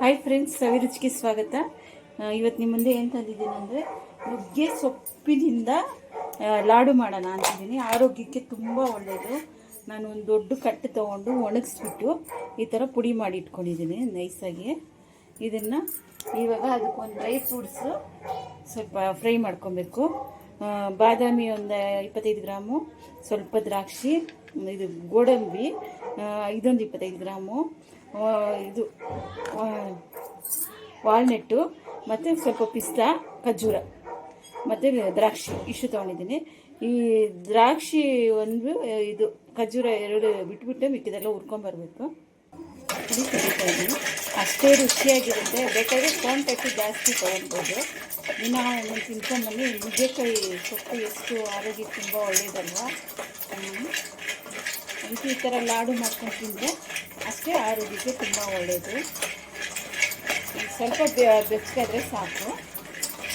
Hi friends, ಸವಿರುಚಿಗೆ ಸ್ವಾಗತ. ಇವತ್ತು ನಿಮ್ಮ ಮುಂದೆ ಏನು ತಂದಿದ್ದೀನಿ ಅಂದರೆ ನುಗ್ಗೆ ಸೊಪ್ಪಿನಿಂದ ಲಾಡು ಮಾಡೋಣ ಅಂತಿದ್ದೀನಿ. ಆರೋಗ್ಯಕ್ಕೆ ತುಂಬ ಒಳ್ಳೆಯದು. ನಾನು ಒಂದು ದೊಡ್ಡ ಕಟ್ಟು ತೊಗೊಂಡು ಒಣಗಿಸ್ಬಿಟ್ಟು ಈ ಥರ ಪುಡಿ ಮಾಡಿ ಇಟ್ಕೊಂಡಿದ್ದೀನಿ ನೈಸಾಗಿ. ಇದನ್ನು ಇವಾಗ ಅದಕ್ಕೊಂದು ಡ್ರೈ ಫ್ರೂಟ್ಸು ಸ್ವಲ್ಪ ಫ್ರೈ ಮಾಡ್ಕೊಬೇಕು. ಬಾದಾಮಿ ಒಂದು 25 ಗ್ರಾಮು, ಸ್ವಲ್ಪ ದ್ರಾಕ್ಷಿ, ಇದು ಗೋಡಂಬಿ ಇದೊಂದು 25 ಗ್ರಾಮು, ಇದು ವಾಲ್ನೆಟ್ಟು ಮತ್ತು ಸ್ವಲ್ಪ ಪಿಸ್ತಾ, ಖರ್ಜೂರ ಮತ್ತು ದ್ರಾಕ್ಷಿ ಇಷ್ಟು ತೊಗೊಂಡಿದ್ದೀನಿ. ಈ ದ್ರಾಕ್ಷಿ ಒಂದು, ಇದು ಖರ್ಜೂರ ಎರಡು ಬಿಟ್ಬಿಟ್ಟು ಮಿಕ್ಕಿದೆಲ್ಲ ಹುರ್ಕೊಂಬರ್ಬೇಕು. ಇದು ಕರಿತಾ ಇದ್ದೀನಿ. ಅಷ್ಟೇ ರುಚಿಯಾಗಿರುತ್ತೆ. ಬೇಕಾದರೆ ಕ್ವಾಂಟಿಟಿ ಜಾಸ್ತಿ ತೊಗೊಳ್ಬೋದು. ದಿನ ಒಂದೊಂದು ತಿನ್ಕೊಂಬನ್ನಿ. ನುಗ್ಗೆಕಾಯಿ ಸೊಪ್ಪು ಎಷ್ಟು ಆರೋಗ್ಯಕ್ಕೆ ತುಂಬ ಒಳ್ಳೆಯದಲ್ವ. ಅಂತೂ ಈ ಥರ ಲಾಡು ಮಾಡ್ಕೊಂಡು ತಿಂದರೆ ಅಷ್ಟೇ ಆರೋಗ್ಯಕ್ಕೆ ತುಂಬ ಒಳ್ಳೆಯದು. ಸ್ವಲ್ಪ ಬೆಚ್ಚಗಾದರೆ ಸಾಕು.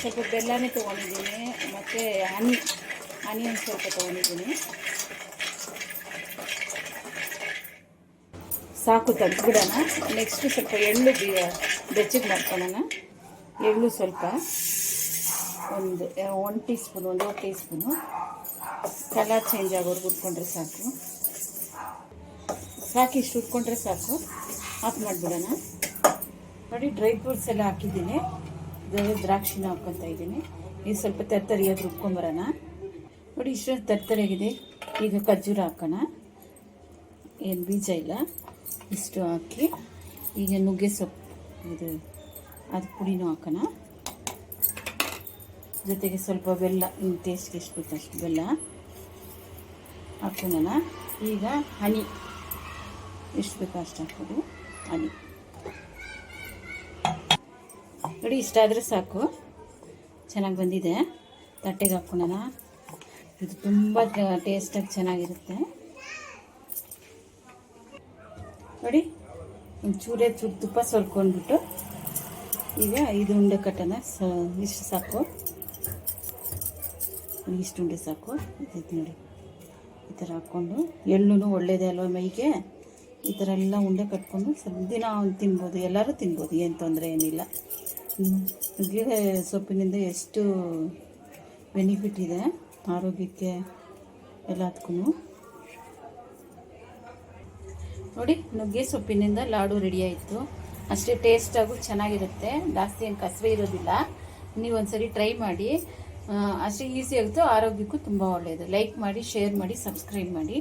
ಸ್ವಲ್ಪ ಬೆಲ್ಲನೇ ತೊಗೊಂಡಿದ್ದೀನಿ ಮತ್ತು ಹನಿ ಒಂದು ಸ್ವಲ್ಪ ತೊಗೊಂಡಿದ್ದೀನಿ. ಸಾಕು, ತೆಗೆದ್ಬಿಡೋಣ. ನೆಕ್ಸ್ಟು ಸ್ವಲ್ಪ ಎಳ್ಳು ಬೆಚ್ಚಗೆ ಮಾಡ್ಕೊಳ್ಳೋಣ. ಎಳ್ಳು ಸ್ವಲ್ಪ ಒಂದು teaspoon, 1 teaspoon. Colour change ಆಗೋರ್ಗೆ ಹುರ್ಕೊಂಡ್ರೆ ಸಾಕು. ಇಷ್ಟು ಹುರ್ಕೊಂಡ್ರೆ ಸಾಕು. ಆಫ್ ಮಾಡಿಬಿಡೋಣ. ನೋಡಿ, ಡ್ರೈ ಫ್ರೂಟ್ಸ್ ಎಲ್ಲ ಹಾಕಿದ್ದೀನಿ. ಇದರಲ್ಲಿ ದ್ರಾಕ್ಷಿನ ಹಾಕ್ಕೊತಾ ಇದ್ದೀನಿ. ಇದು ಸ್ವಲ್ಪ ತರ್ತರಿಯಾಗಿ ರುಬ್ಕೊಂಬರೋಣ. ನೋಡಿ, ಇಷ್ಟೊಂದು ತರ್ತರಿಯಾಗಿದೆ. ಈಗ ಖರ್ಜೂರ ಹಾಕೋಣ. ಏನು ಬೀಜ ಇಲ್ಲ, ಇಷ್ಟು ಹಾಕಿ ಈಗ ನುಗ್ಗೆ ಸೊಪ್ಪು ಇದು ಅದು ಪುಡಿನೂ ಹಾಕೋಣ. ಜೊತೆಗೆ ಸ್ವಲ್ಪ ಬೆಲ್ಲ, ಇನ್ನು ಟೇಸ್ಟ್ಗೆ ಎಷ್ಟು ಬೇಕು ಅಷ್ಟು ಬೆಲ್ಲ ಹಾಕೋಣ. ಈಗ ಹನಿ ಎಷ್ಟು ಬೇಕೋ ಅಷ್ಟು ಹಾಕೋದು. ಹನಿ ನೋಡಿ, ಇಷ್ಟಾದರೆ ಸಾಕು. ಚೆನ್ನಾಗಿ ಬಂದಿದೆ. ತಟ್ಟೆಗೆ ಹಾಕ್ಕೊಳ್ಳೋಣ. ಇದು ತುಂಬ ಟೇಸ್ಟಾಗಿ ಚೆನ್ನಾಗಿರುತ್ತೆ. ನೋಡಿ, ಒಂಚೂರೇ ತುಪ್ಪ ಸೋಲ್ಕೊಂಡ್ಬಿಟ್ಟು ಈಗ ಇದು ಉಂಡೆ ಕಟ್ಟೋಣ. ಇಷ್ಟು ಸಾಕು, ಇಷ್ಟು ಉಂಡೆ ಸಾಕು. ಇದು ನೋಡಿ, ಈ ಥರ ಹಾಕ್ಕೊಂಡು, ಎಳ್ಳು ಒಳ್ಳೆಯದೇ ಅಲ್ವ ಮೈಗೆ. ಈ ಥರ ಎಲ್ಲ ಉಂಡೆ ಕಟ್ಕೊಂಡು ಸ್ವಲ್ಪ ದಿನ ತಿನ್ಬೋದು. ಎಲ್ಲರೂ ತಿನ್ಬೋದು, ಏನು ತೊಂದರೆ ಏನಿಲ್ಲ. ನುಗ್ಗೆ ಸೊಪ್ಪಿನಿಂದ ಎಷ್ಟು ಬೆನಿಫಿಟ್ ಇದೆ ಆರೋಗ್ಯಕ್ಕೆ ಎಲ್ಲದಕ್ಕೂ. ನೋಡಿ, ನುಗ್ಗೆ ಸೊಪ್ಪಿನಿಂದ ಲಾಡು ರೆಡಿ ಆಯಿತು. ಅಷ್ಟೇ ಟೇಸ್ಟಾಗೂ ಚೆನ್ನಾಗಿರುತ್ತೆ. ಜಾಸ್ತಿ ಏನು ಕಸರೆ ಇರೋದಿಲ್ಲ. ನೀವು ಒಂದ್ಸರಿ ಟ್ರೈ ಮಾಡಿ. ಅಷ್ಟೇ ಈಸಿ ಆಗುತ್ತೋ, ಆರೋಗ್ಯಕ್ಕೂ ತುಂಬ ಒಳ್ಳೆಯದು. ಲೈಕ್ ಮಾಡಿ, ಶೇರ್ ಮಾಡಿ, ಸಬ್ಸ್ಕ್ರೈಬ್ ಮಾಡಿ.